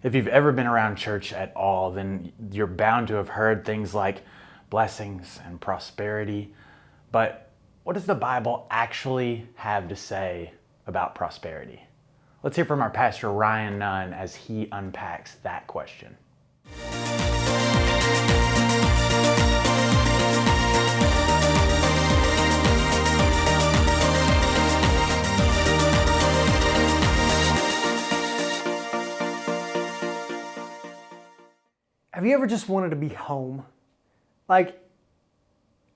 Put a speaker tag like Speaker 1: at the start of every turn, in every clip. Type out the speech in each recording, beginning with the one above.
Speaker 1: If you've ever been around church at all, then you're bound to have heard things like blessings and prosperity. But what does the Bible actually have to say about prosperity? Let's hear from our pastor, Ryan Nunn, as he unpacks that question.
Speaker 2: Have you ever just wanted to be home? Like,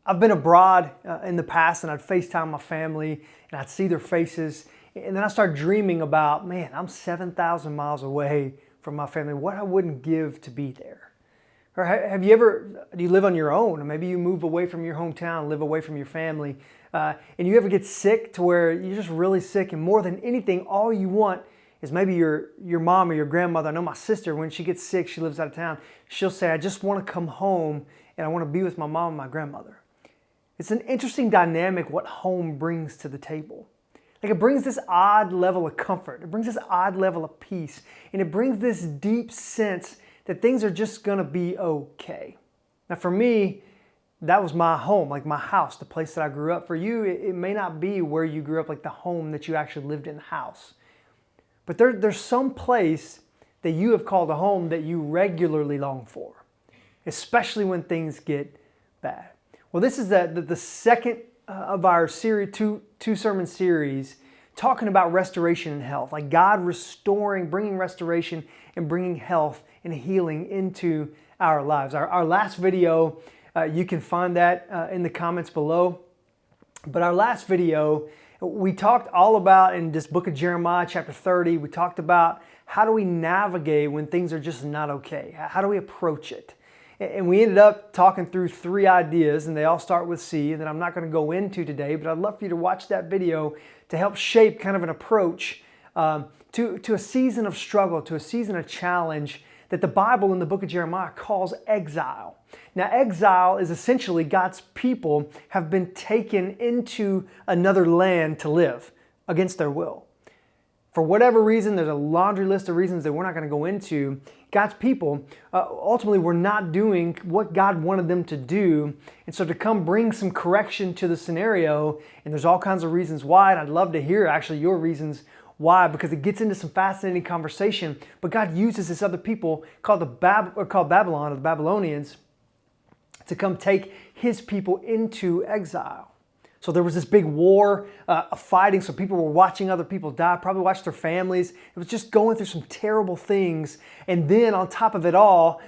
Speaker 2: I've been abroad in the past and I'd FaceTime my family and I'd see their faces. And then I start dreaming about, man, I'm 7,000 miles away from my family. What I wouldn't give to be there. Or have you ever, do you live on your own? Or maybe you move away from your hometown, live away from your family. And you ever get sick to where you're just really sick and more than anything, all you want is maybe your mom or your grandmother. I know my sister, when she gets sick, she lives out of town, she'll say, I just want to come home and I want to be with my mom and my grandmother. It's an interesting dynamic what home brings to the table. Like, it brings this odd level of comfort. It brings this odd level of peace. And it brings this deep sense that things are just going to be okay. Now for me, that was my home, like my house, the place that I grew up. For you, it may not be where you grew up, like the home that you actually lived in the house. But there's some place that you have called a home that you regularly long for, especially when things get bad. Well, this is the second of our series, two sermon series, talking about restoration and health, like God restoring, bringing restoration and bringing health and healing into our lives. Our last video, you can find that in the comments below. But our last video, we talked all about, in this book of Jeremiah, chapter 30, we talked about how do we navigate when things are just not okay? How do we approach it? And we ended up talking through 3 ideas, and they all start with C, that I'm not going to go into today, but I'd love for you to watch that video to help shape kind of an approach to a season of struggle, to a season of challenge that the Bible in the book of Jeremiah calls exile. Now, exile is essentially God's people have been taken into another land to live against their will. For whatever reason, there's a laundry list of reasons that we're not going to go into. God's people ultimately were not doing what God wanted them to do. And so to come bring some correction to the scenario, and there's all kinds of reasons why, and I'd love to hear actually your reasons why, because it gets into some fascinating conversation. But God uses this other people called Babylon, or the Babylonians, to come take his people into exile. So there was this big war of fighting, so people were watching other people die, probably watched their families. It was just going through some terrible things. And then on top of it all,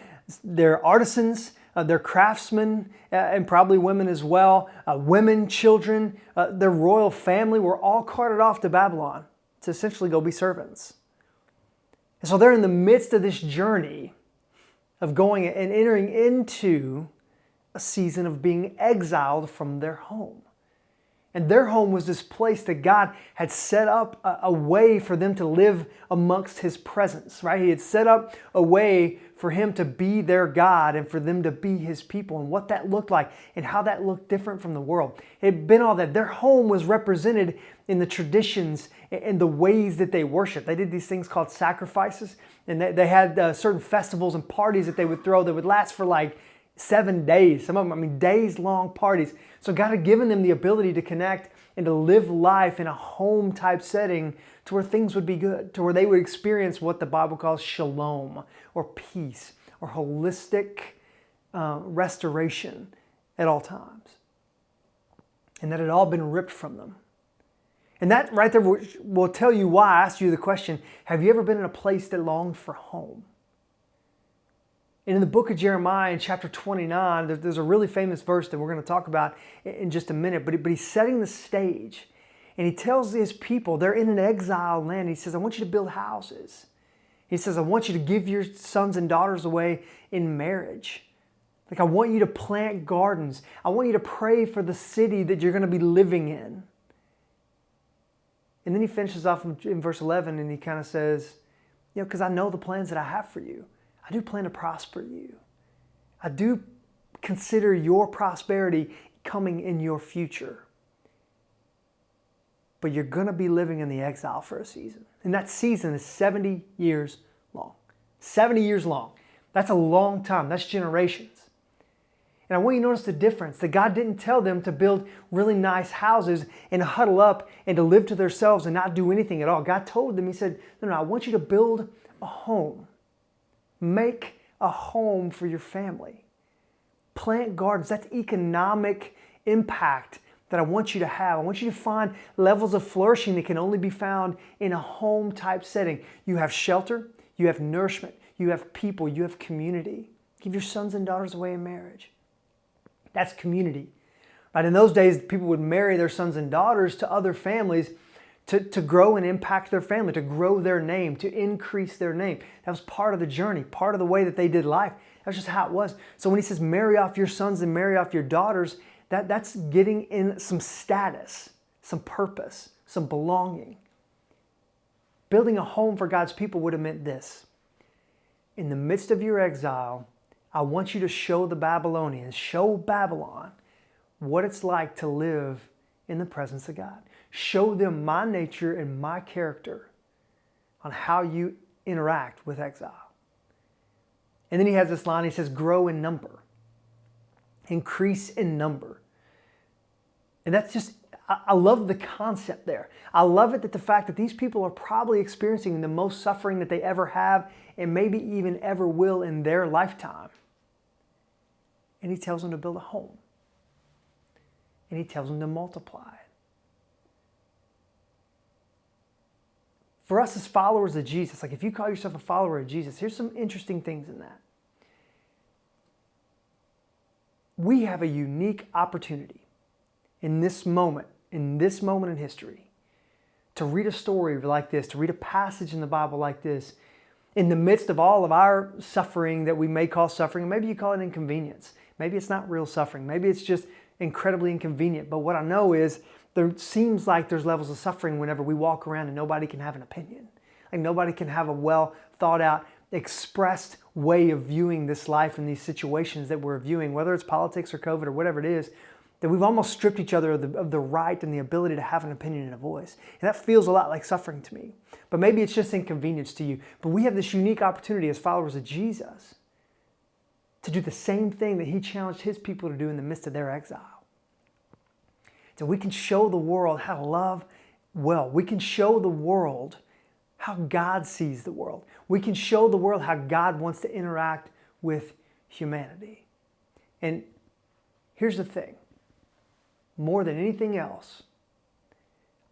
Speaker 2: their artisans, their craftsmen, and probably women as well, women, children, their royal family were all carted off to Babylon to essentially go be servants. And so they're in the midst of this journey of going and entering into a season of being exiled from their home. And their home was this place that God had set up a way for them to live amongst his presence, right? He had set up a way for him to be their God and for them to be his people, and what that looked like and how that looked different from the world. It had been all that. Their home was represented in the traditions and the ways that they worshiped. They did these things called sacrifices, and they had certain festivals and parties that they would throw that would last for like 7 days. Some of them, days-long parties. So God had given them the ability to connect and to live life in a home-type setting to where things would be good, to where they would experience what the Bible calls shalom, or peace, or holistic restoration at all times. And that had all been ripped from them. And that right there will tell you why I asked you the question, have you ever been in a place that longed for home? And in the book of Jeremiah, in chapter 29, there's a really famous verse that we're going to talk about in just a minute, but he's setting the stage. And he tells his people, they're in an exile land. He says, I want you to build houses. He says, I want you to give your sons and daughters away in marriage. Like, I want you to plant gardens. I want you to pray for the city that you're going to be living in. And then he finishes off in verse 11 and he kind of says, because I know the plans that I have for you. I do plan to prosper you. I do consider your prosperity coming in your future. But you're going to be living in the exile for a season. And that season is 70 years long. 70 years long. That's a long time. That's generations. And I want you to notice the difference, that God didn't tell them to build really nice houses and huddle up and to live to themselves and not do anything at all. God told them, he said, no, I want you to build a home. Make a home for your family. Plant gardens. That's economic impact that I want you to have. I want you to find levels of flourishing that can only be found in a home type setting. You have shelter, you have nourishment, you have people, you have community. Give your sons and daughters away in marriage. That's community. Right? In those days, people would marry their sons and daughters to other families to grow and impact their family, to grow their name, to increase their name. That was part of the journey, part of the way that they did life. That's just how it was. So when he says marry off your sons and marry off your daughters, that's getting in some status, some purpose, some belonging. Building a home for God's people would have meant this. In the midst of your exile, I want you to show the Babylonians, show Babylon what it's like to live in the presence of God. Show them my nature and my character on how you interact with exile. And then he has this line, he says, grow in number. Increase in number. And that's just, I love the concept there. I love it that the fact that these people are probably experiencing the most suffering that they ever have and maybe even ever will in their lifetime. And he tells them to build a home. And he tells them to multiply it. For us as followers of Jesus, like if you call yourself a follower of Jesus, here's some interesting things in that. We have a unique opportunity in this moment in history, to read a story like this, to read a passage in the Bible like this, in the midst of all of our suffering that we may call suffering. Maybe you call it inconvenience. Maybe it's not real suffering. Maybe it's just incredibly inconvenient. But what I know is there seems like there's levels of suffering whenever we walk around and nobody can have an opinion. Like nobody can have a well thought out, expressed way of viewing this life and these situations that we're viewing, whether it's politics or COVID or whatever it is, that we've almost stripped each other of the right and the ability to have an opinion and a voice. And that feels a lot like suffering to me. But maybe it's just inconvenience to you. But we have this unique opportunity as followers of Jesus to do the same thing that he challenged his people to do in the midst of their exile. So we can show the world how to love well. We can show the world how God sees the world. We can show the world how God wants to interact with humanity. And here's the thing. More than anything else,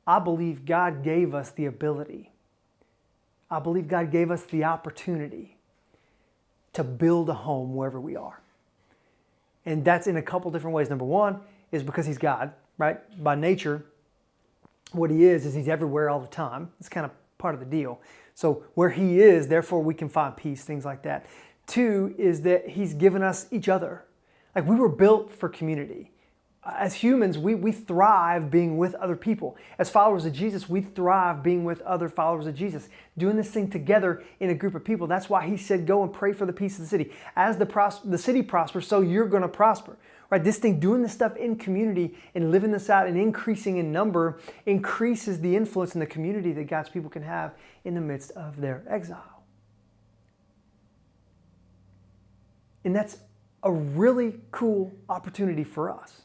Speaker 2: I believe God gave us the ability. I believe God gave us the opportunity to build a home wherever we are. And that's in a couple different ways. Number one is because he's God, right? By nature, what he is he's everywhere all the time. It's kind of part of the deal. So where he is, therefore we can find peace, things like that. Two is that he's given us each other. Like we were built for community. As humans, we thrive being with other people. As followers of Jesus, we thrive being with other followers of Jesus, doing this thing together in a group of people. That's why he said, go and pray for the peace of the city. As the city prospers, so you're going to prosper. Right? This thing, doing this stuff in community and living this out and increasing in number increases the influence in the community that God's people can have in the midst of their exile. And that's a really cool opportunity for us.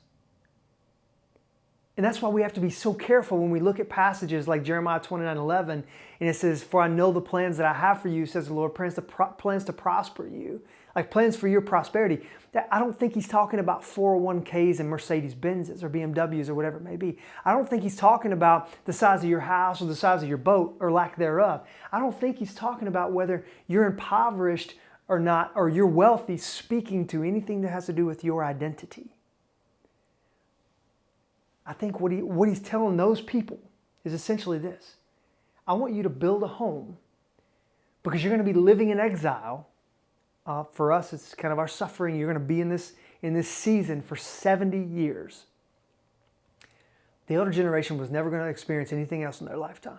Speaker 2: And that's why we have to be so careful when we look at passages like Jeremiah 29:11, and it says, for I know the plans that I have for you, says the Lord, plans to prosper you, like plans for your prosperity. That I don't think he's talking about 401ks and Mercedes-Benzes or BMWs or whatever it may be. I don't think he's talking about the size of your house or the size of your boat or lack thereof. I don't think he's talking about whether you're impoverished or not, or you're wealthy, speaking to anything that has to do with your identity. I think what he's telling those people is essentially this. I want you to build a home because you're going to be living in exile. For us, it's kind of our suffering. You're going to be in this season for 70 years. The elder generation was never going to experience anything else in their lifetime.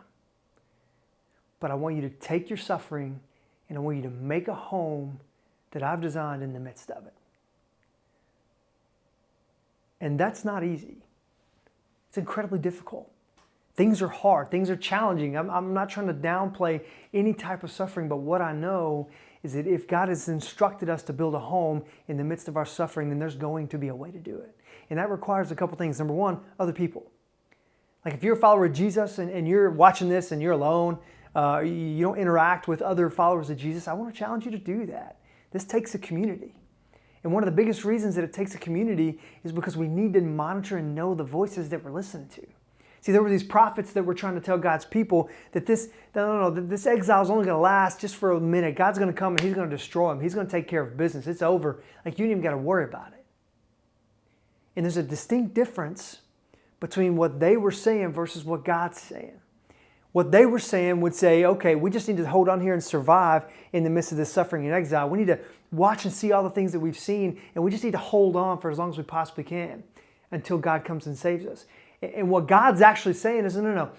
Speaker 2: But I want you to take your suffering and I want you to make a home that I've designed in the midst of it. And that's not easy. It's incredibly difficult. Things are hard, things are challenging. I'm not trying to downplay any type of suffering, but what I know is that if God has instructed us to build a home in the midst of our suffering, then there's going to be a way to do it. And that requires a couple things. Number one, other people. Like if you're a follower of Jesus and you're watching this and you're alone, you don't interact with other followers of Jesus, I want to challenge you to do that. This takes a community. And one of the biggest reasons that it takes a community is because we need to monitor and know the voices that we're listening to. See, there were these prophets that were trying to tell God's people that this exile is only going to last just for a minute. God's going to come and he's going to destroy them. He's going to take care of business. It's over. Like, you don't even got to worry about it. And there's a distinct difference between what they were saying versus what God's saying. What they were saying would say, okay, we just need to hold on here and survive in the midst of this suffering and exile. We need to watch and see all the things that we've seen, and we just need to hold on for as long as we possibly can until God comes and saves us. And what God's actually saying is, no,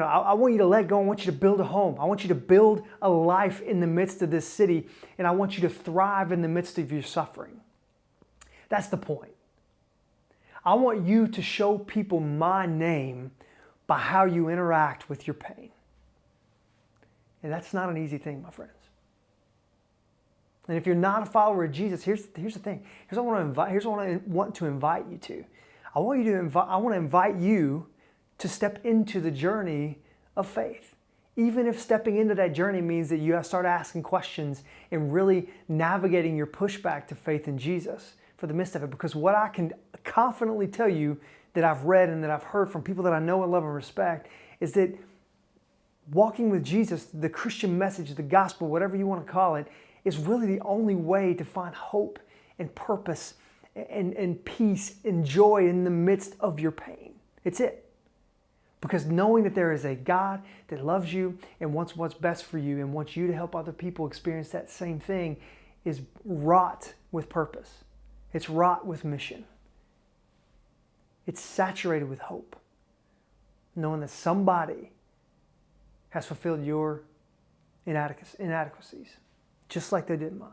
Speaker 2: I want you to let go. I want you to build a home. I want you to build a life in the midst of this city, and I want you to thrive in the midst of your suffering. That's the point. I want you to show people my name by how you interact with your pain. And that's not an easy thing, my friends. And if you're not a follower of Jesus, here's the thing. Here's what I want to invite you to. I want to invite you to step into the journey of faith. Even if stepping into that journey means that you have to start asking questions and really navigating your pushback to faith in Jesus for the midst of it. Because what I can confidently tell you that I've read and that I've heard from people that I know and love and respect is that walking with Jesus, the Christian message, the gospel, whatever you want to call it, is really the only way to find hope and purpose and peace and joy in the midst of your pain. It's it. Because knowing that there is a God that loves you and wants what's best for you and wants you to help other people experience that same thing is wrought with purpose. It's wrought with mission. It's saturated with hope. Knowing that somebody has fulfilled your inadequacies, just like they did mine.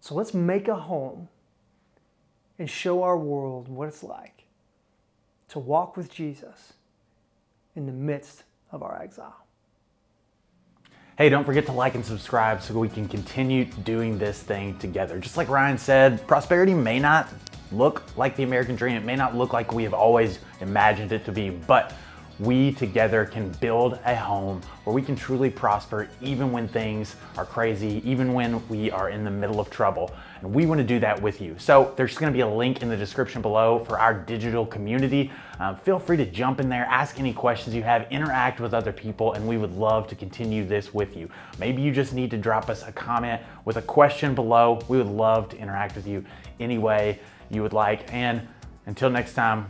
Speaker 2: So let's make a home and show our world what it's like to walk with Jesus in the midst of our exile.
Speaker 1: Hey, don't forget to like and subscribe so we can continue doing this thing together. Just like Ryan said, prosperity may not look like the American dream. It may not look like we have always imagined it to be, but we together can build a home where we can truly prosper even when things are crazy, even when we are in the middle of trouble. And we want to do that with you. So there's going to be a link in the description below for our digital community. Feel free to jump in there, ask any questions you have, interact with other people, and we would love to continue this with you. Maybe you just need to drop us a comment with a question below. We would love to interact with you any way you would like. And until next time,